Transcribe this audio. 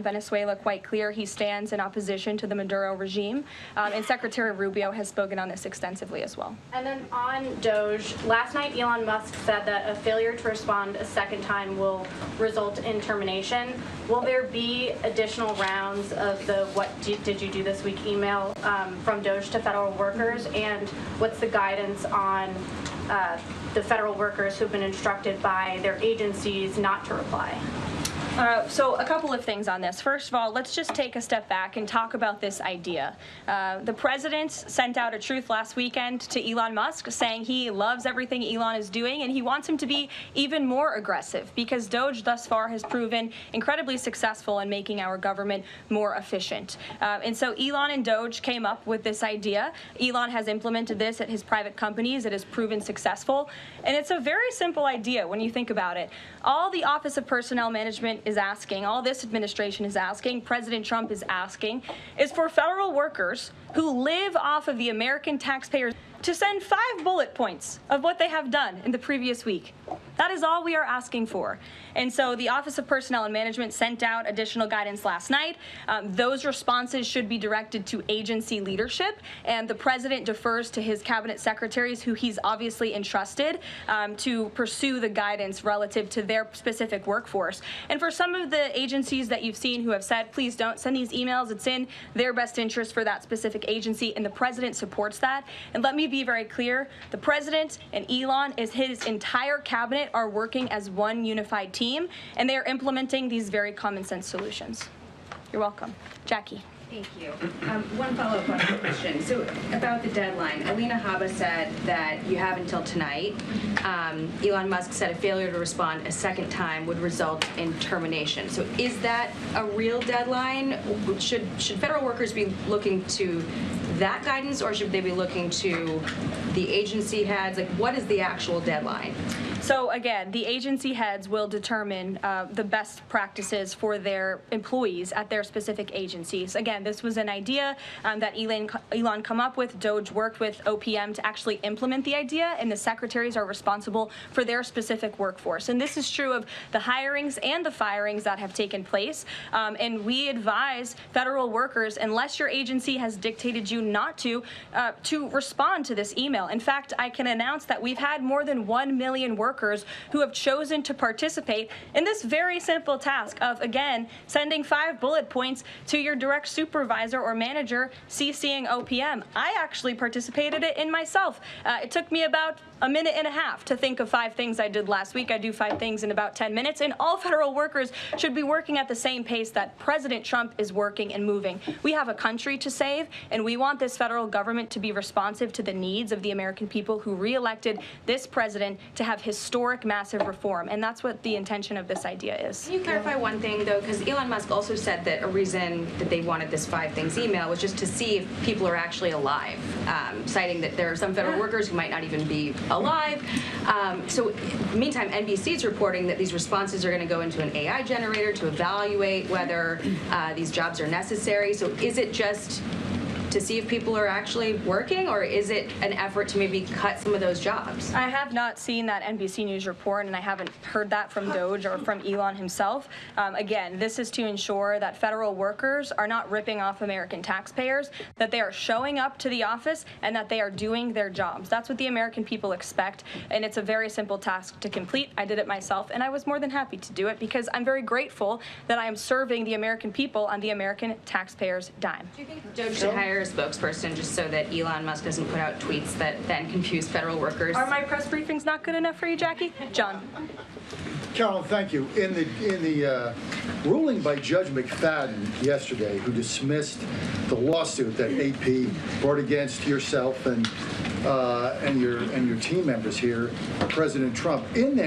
Venezuela quite clear. He stands in opposition to the Maduro regime, and Secretary Rubio has spoken on this extensively as well. And then on DOGE, last night Elon Musk said that a failure to respond a second time will result in termination. Will there be additional rounds of the "what did you do this week" email from DOGE to federal workers, and what's the guidance on the federal workers who've been instructed by their agencies not to reply? So a couple of things on this. First of all, let's just take a step back and talk about this idea. The president sent out a truth last weekend to Elon Musk saying he loves everything Elon is doing and he wants him to be even more aggressive because DOGE thus far has proven incredibly successful in making our government more efficient. And so Elon and DOGE came up with this idea. Elon has implemented this at his private companies. It has proven successful. And it's a very simple idea when you think about it. All the Office of Personnel Management is asking, all this administration is asking, President Trump is asking, is for federal workers who live off of the American taxpayers to send 5 bullet points of what they have done in the previous week. That is all we are asking for. And so the Office of Personnel and Management sent out additional guidance last night. Those responses should be directed to agency leadership, and the president defers to his cabinet secretaries, who he's obviously entrusted to pursue the guidance relative to their specific workforce. And for some of the agencies that you've seen who have said, please don't send these emails, it's in their best interest for that specific agency, and the president supports that. And let me be very clear, the president and Elon, as his entire cabinet, are working as one unified team, and they are implementing these very common sense solutions. You're welcome. Jackie. Thank you. One follow-up on the question. So about the deadline, Alina Habba said that you have until tonight. Elon Musk said a failure to respond a second time would result in termination. So is that a real deadline? Should federal workers be looking to that guidance, or should they be looking to the agency heads? Like, what is the actual deadline? So again, the agency heads will determine the best practices for their employees at their specific agencies. Again, this was an idea that Elon come up with. DOGE worked with OPM to actually implement the idea, and the secretaries are responsible for their specific workforce. And this is true of the hirings and the firings that have taken place. And we advise federal workers, unless your agency has dictated you not to respond to this email. In fact, I can announce that we've had more than 1 million workers who have chosen to participate in this very simple task of, again, sending 5 bullet points to your direct supervisor or manager, CCing OPM. I actually participated in myself. It took me about a minute and a half to think of 5 things I did last week. I do 5 things in about 10 minutes, and all federal workers should be working at the same pace that President Trump is working and moving. We have a country to save, and we want this federal government to be responsive to the needs of the American people who re-elected this president to have historic, massive reform, and that's what the intention of this idea is. Can you clarify one thing, though? Because Elon Musk also said that a reason that they wanted this 5 things email was just to see if people are actually alive, citing that there are some federal workers who might not even be alive. So in the meantime, NBC is reporting that these responses are going to go into an AI generator to evaluate whether these jobs are necessary. So is it just to see if people are actually working, or is it an effort to maybe cut some of those jobs? I have not seen that NBC News report, and I haven't heard that from DOGE or from Elon himself. Again, this is to ensure that federal workers are not ripping off American taxpayers, that they are showing up to the office, and that they are doing their jobs. That's what the American people expect, and it's a very simple task to complete. I did it myself, and I was more than happy to do it because I'm very grateful that I am serving the American people on the American taxpayers' dime. Do you think DOGE should hire a spokesperson just so that Elon Musk doesn't put out tweets that then confuse federal workers? Are my press briefings not good enough for you, Jackie? John. Carolyn, thank you. In the ruling by Judge McFadden yesterday, who dismissed the lawsuit that AP brought against yourself and your team members here, President Trump, in there